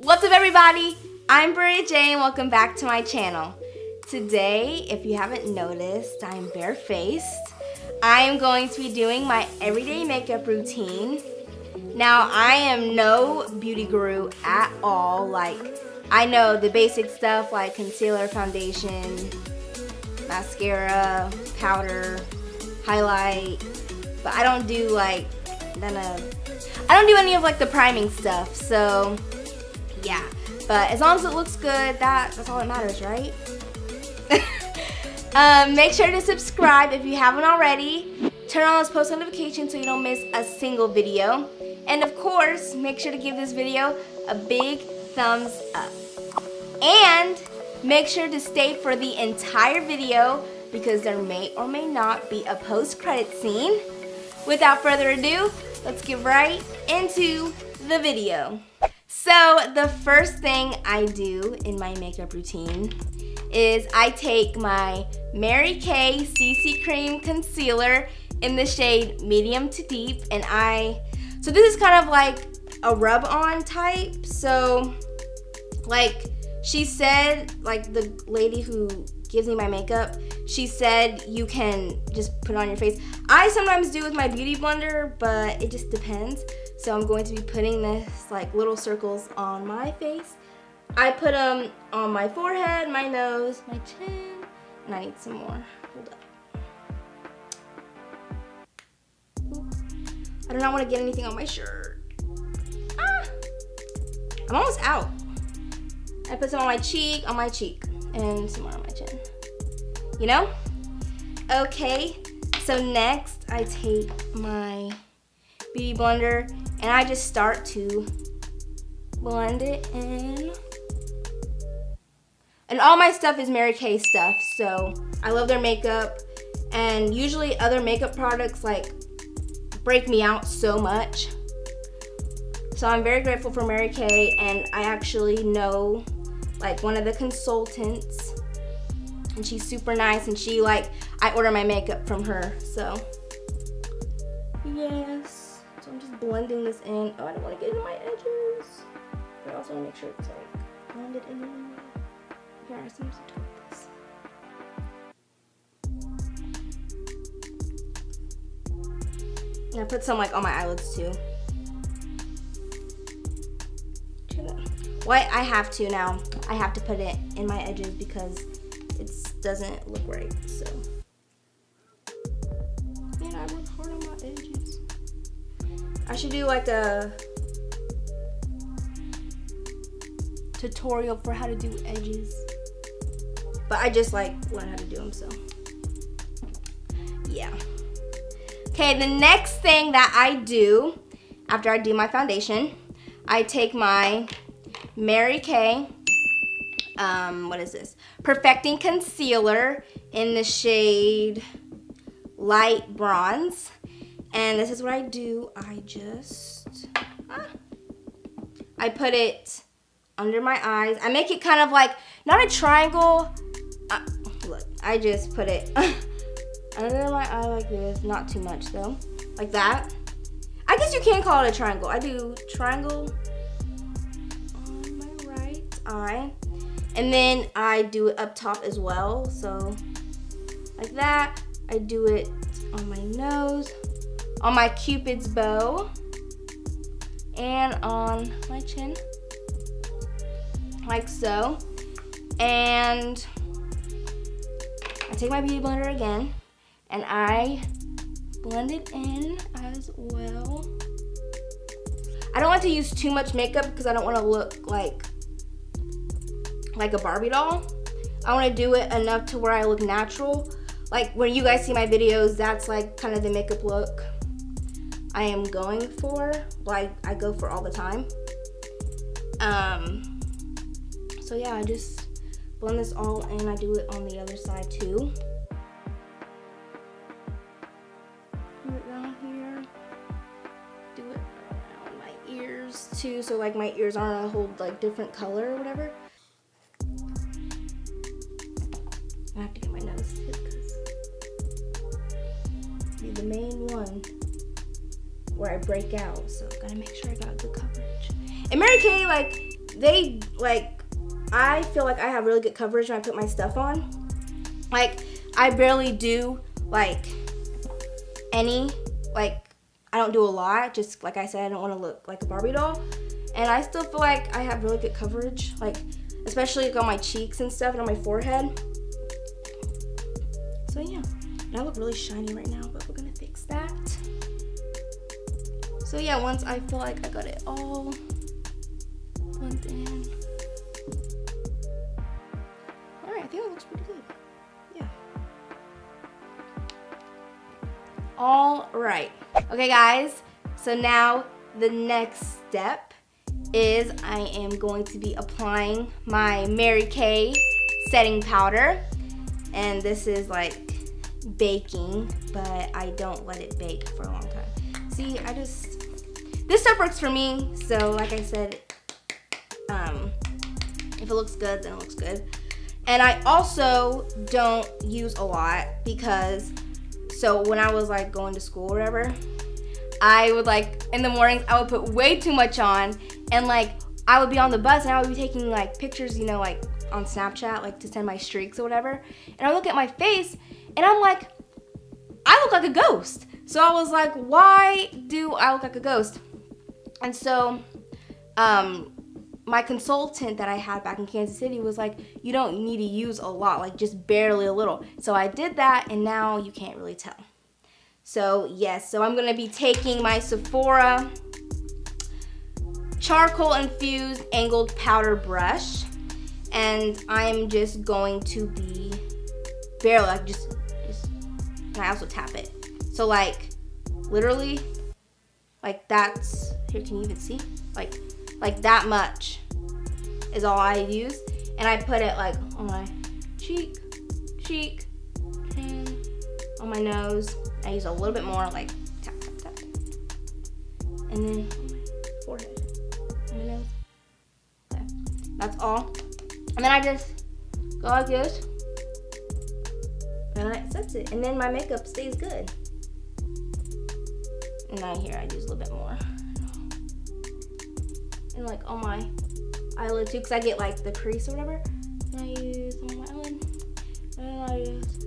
What's up everybody? I'm Berea and welcome back to my channel. Today, if you haven't noticed, I'm barefaced. I am going to be doing my everyday makeup routine. Now, I am no beauty guru at all. Like, I know the basic stuff like concealer, foundation, mascara, powder, highlight, but I don't do like I don't do any of like the priming stuff, so yeah. But as long as it looks good, that's all that matters, right? Make sure to subscribe if you haven't already. Turn on those post notifications so you don't miss a single video. And of course, make sure to give this video a big thumbs up. And make sure to stay for the entire video because there may or may not be a post-credit scene. Without further ado, let's get right into the video. So the first thing I do in my makeup routine is I take my Mary Kay CC Cream Concealer in the shade medium to deep, and so this is kind of like a rub-on type. So like she said, like the lady who gives me my makeup, she said you can just put it on your face. I sometimes do with my beauty blender, but it just depends. So I'm going to be putting this like little circles on my face. I put them on my forehead, my nose, my chin, and I need some more. Hold up. I do not want to get anything on my shirt. I'm almost out. I put some on my cheek, and some more on my chin. You know? Okay, so next I take my beauty blender and I just start to blend it in. And all my stuff is Mary Kay stuff, so I love their makeup. And usually other makeup products like break me out so much. So I'm very grateful for Mary Kay, and I actually know like one of the consultants, and she's super nice, and I order my makeup from her, so yes. So I'm just blending this in. Oh, I don't want to get into my edges, but I also want to make sure it's like blended in. Here, I some to this. And I put some like on my eyelids too. Well, I have to now. I have to put it in my edges because it doesn't look right, so. Man, I work hard on my edges. I should do like a tutorial for how to do edges. But I just like learn how to do them, so. Yeah. Okay, the next thing that I do after I do my foundation, I take my Mary Kay, what is this? Perfecting Concealer in the shade Light Bronze. And this is what I do. I put it under my eyes. I make it kind of like, not a triangle. Look, I just put it under my eye like this. Not too much though. Like that. I guess you can call it a triangle. I do triangle on my right eye. And then I do it up top as well. So like that. I do it on my nose, on my Cupid's bow, and on my chin. Like so. And I take my beauty blender again and I blend it in as well. I don't like to use too much makeup because I don't want to look like a Barbie doll. I want to do it enough to where I look natural. Like when you guys see my videos, that's like kind of the makeup look I am going for. Like I go for all the time. So yeah, I just blend this all in. I do it on the other side too. Do it down here. Do it around my ears too, so like my ears aren't a whole like different color or whatever. I have to get my nose too because be the main one where I break out, so gotta make sure I got good coverage. And Mary Kay, like, they, like, I feel like I have really good coverage when I put my stuff on. Like, I barely do, like, any, like, I don't do a lot. Just, like I said, I don't want to look like a Barbie doll. And I still feel like I have really good coverage, like, especially like on my cheeks and stuff and on my forehead. So, yeah. And I look really shiny right now, but we're going to fix that. So, yeah, once I feel like I got it all blended in. Alright, I think it looks pretty good. Yeah. Alright. Okay, guys. So now the next step is I am going to be applying my Mary Kay setting powder. And this is like baking, but I don't let it bake for a long time. See, this stuff works for me. So like I said, if it looks good, then it looks good. And I also don't use a lot because, so when I was like going to school or whatever, I would like, in the mornings, I would put way too much on, and like, I would be on the bus and I would be taking like pictures, you know, like on Snapchat, like to send my streaks or whatever. And I look at my face and I'm like, I look like a ghost. So I was like, why do I look like a ghost? And so, my consultant that I had back in Kansas City was like, you don't need to use a lot, like just barely a little. So I did that, and now you can't really tell. So yes, so I'm gonna be taking my Sephora charcoal infused angled powder brush, and I'm just going to be barely, like just, and I also tap it. So like, literally, like that's, here, can you even see? Like that much is all I use. And I put it like on my cheek, chin, on my nose. I use a little bit more, like tap, tap, tap. And then on my forehead, on my nose. Okay. That's all. And then I just go like this. And that sets it. And then my makeup stays good. And right here I use a little bit more. And like on my eyelid too, because I get like the crease or whatever. And I use on my eyelid. And I use.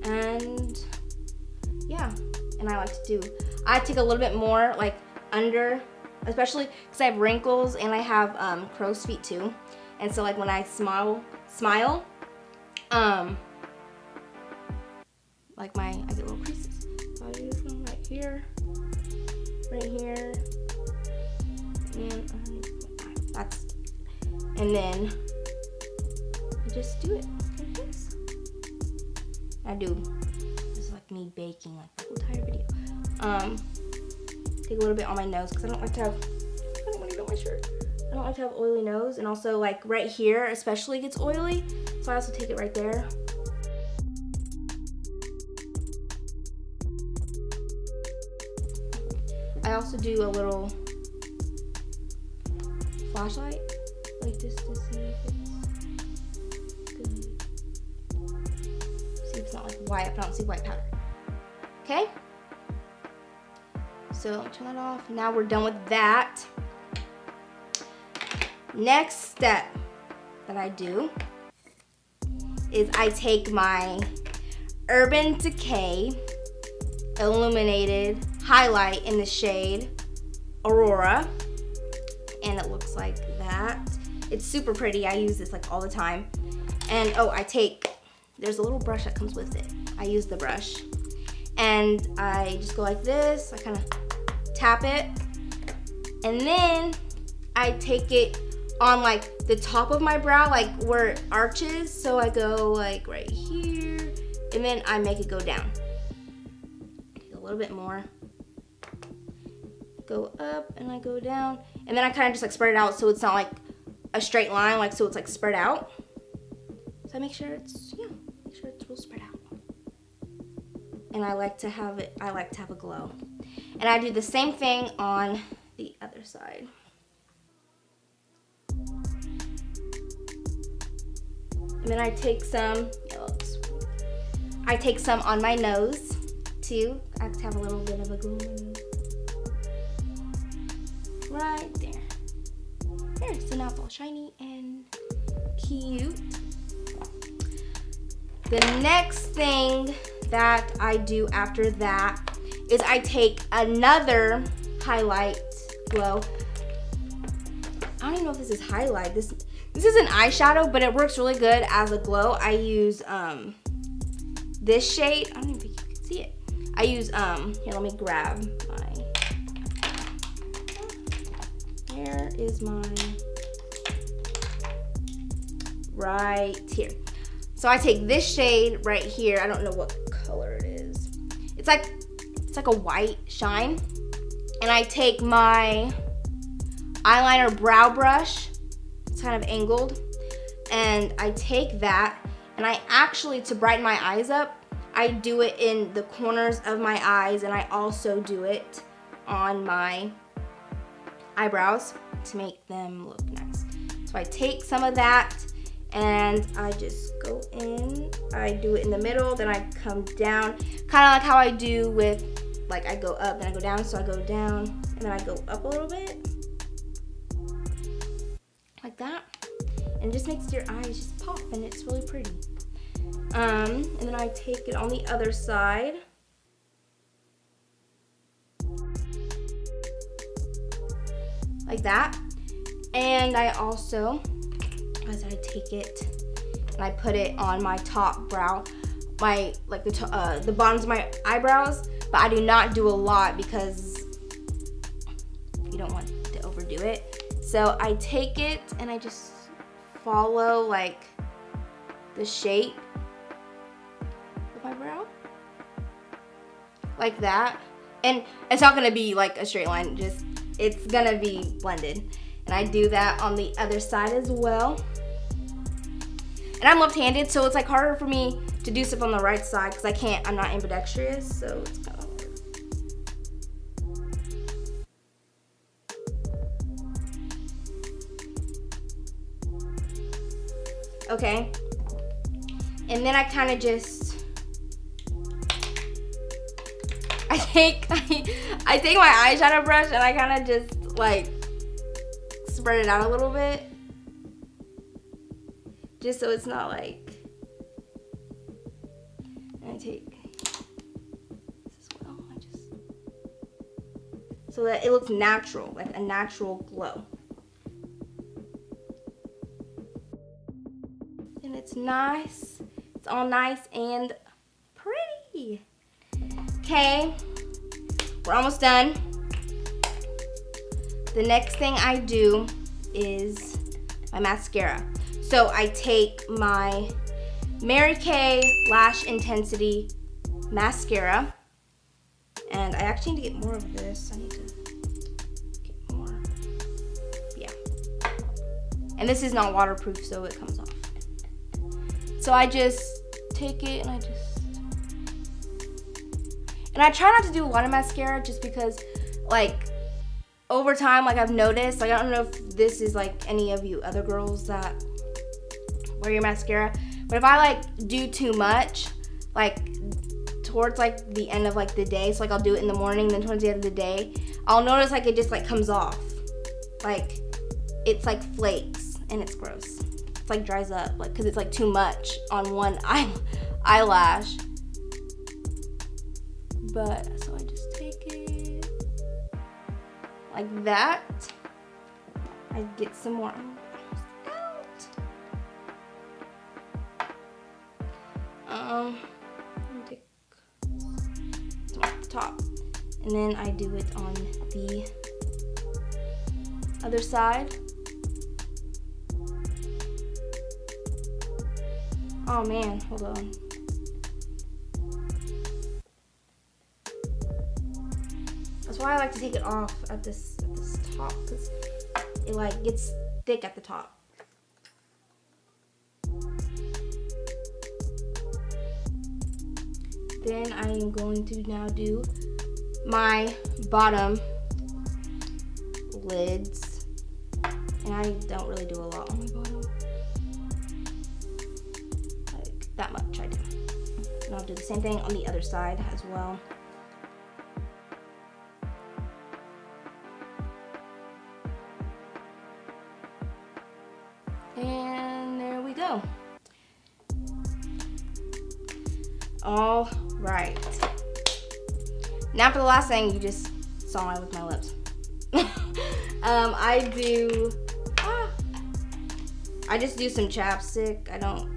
And yeah. And I like to do, I take a little bit more like under, especially because I have wrinkles and I have crow's feet too. And so like when I smile, like I get little creases. So I use them right here. Right here, and that's, and then I just do it like this. I do, this is like me baking like the whole entire video. Take a little bit on my nose because I don't like to have, I don't want to get on my shirt. I don't like to have oily nose, and also like right here especially gets oily, so I also take it right there. I also do a little flashlight like this to see if it's good. See if it's not like white, if I don't see white powder. Okay? So turn that off. Now we're done with that. Next step that I do is I take my Urban Decay illuminated highlight in the shade Aurora, and it looks like that. It's super pretty. I use this like all the time. And oh, there's a little brush that comes with it. I use the brush and I just go like this. I kind of tap it, and then I take it on like the top of my brow, like where it arches. So I go like right here, and then I make it go down. Take a little bit more. Go up and I go down, and then I kind of just like spread it out so it's not like a straight line, like so it's like spread out. So I make sure it's real spread out. And I like to have a glow. And I do the same thing on the other side. And then I take some on my nose too. I have to have a little bit of a glow on my nose. right there. There, so now it's all shiny and cute. The next thing that I do after that is I take another highlight glow. I don't even know if this is highlight. This is an eyeshadow, but it works really good as a glow. I use this shade. I don't even think you can see it. I use here, let me grab my, where is my, right here. So I take this shade right here. I don't know what color it is. It's like a white shine. And I take my eyeliner brow brush. It's kind of angled. And I take that, and I actually, to brighten my eyes up, I do it in the corners of my eyes, and I also do it on my eyebrows to make them look nice. So I take some of that, and I just go in. I do it in the middle, then I come down, kind of like how I do with, like, I go up, then I go down. So I go down, and then I go up a little bit, like that. And it just makes your eyes just pop, and it's really pretty. And then I take it on the other side. Like that. And I also, as I take it, and I put it on my top brow, my, like the bottoms of my eyebrows, but I do not do a lot because you don't want to overdo it. So I take it and I just follow like the shape of my brow, like that. And it's not gonna be like a straight line, just it's gonna be blended. And I do that on the other side as well. And I'm left-handed, so it's like harder for me to do stuff on the right side because I'm not ambidextrous, so it's kind of hard. Okay, and then I kind of just, I take my eyeshadow brush and I kind of just like spread it out a little bit, just so it's not like, and I take this as well, so that it looks natural, like a natural glow. And it's nice, it's all nice and pretty. Okay, we're almost done. The next thing I do is my mascara. So I take my Mary Kay Lash Intensity mascara, and I actually need to get more of this. I need to get more. Yeah. And this is not waterproof, so it comes off. So I just take it and I try not to do a lot of mascara just because, like, over time, like, I've noticed, like, I don't know if this is like any of you other girls that wear your mascara, but if I like do too much, like towards like the end of like the day, so like I'll do it in the morning, then towards the end of the day, I'll notice like it just like comes off, like it's like flakes, and it's gross. It's like dries up, like, because it's like too much on one eyelash. But so I just take it like that. I get some more out. Let me take some off the top, and then I do it on the other side. Oh man, hold on. That's why I like to take it off at this top, because it like gets thick at the top. Then I am going to now do my bottom lids, and I don't really do a lot on my bottom. That much I do. And I'll do the same thing on the other side as well. And there we go. All right. Now for the last thing, you just saw I with my lips. I just do some chapstick. I don't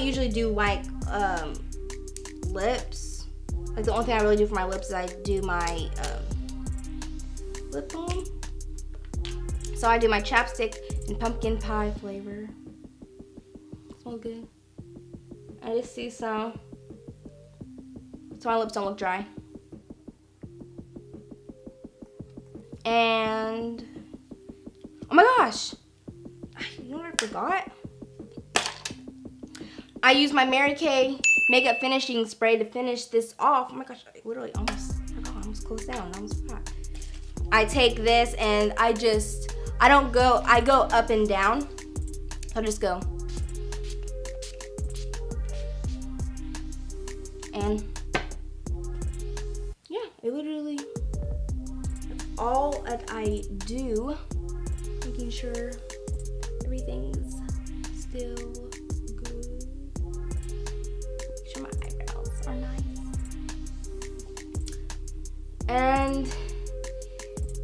usually do like lips. Like the only thing I really do for my lips is I do my lip balm. So I do my chapstick in pumpkin pie flavor. Smells good. I just see some, so my lips don't look dry. And oh my gosh, you know what I forgot? I use my Mary Kay makeup finishing spray to finish this off. Oh my gosh, I literally almost forgot. I almost closed down. I almost forgot. I take this and I go up and down. I'll just go. And yeah, it literally, that's all that I do. Making sure everything's still good. Make sure my eyebrows are nice. And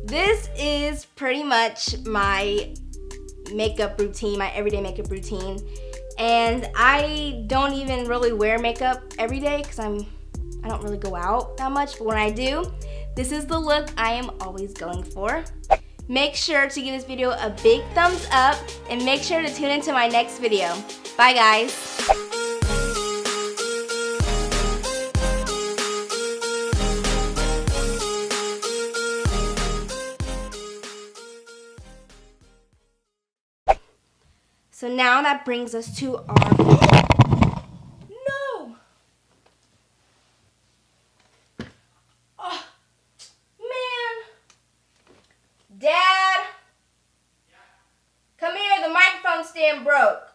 this is pretty much my makeup routine, my everyday makeup routine. And I don't even really wear makeup every day because I don't really go out that much. But when I do, this is the look I am always going for. Make sure to give this video a big thumbs up and make sure to tune into my next video. Bye guys. So now that brings us to our, no! Oh, man. Dad? Come here, the microphone stand broke.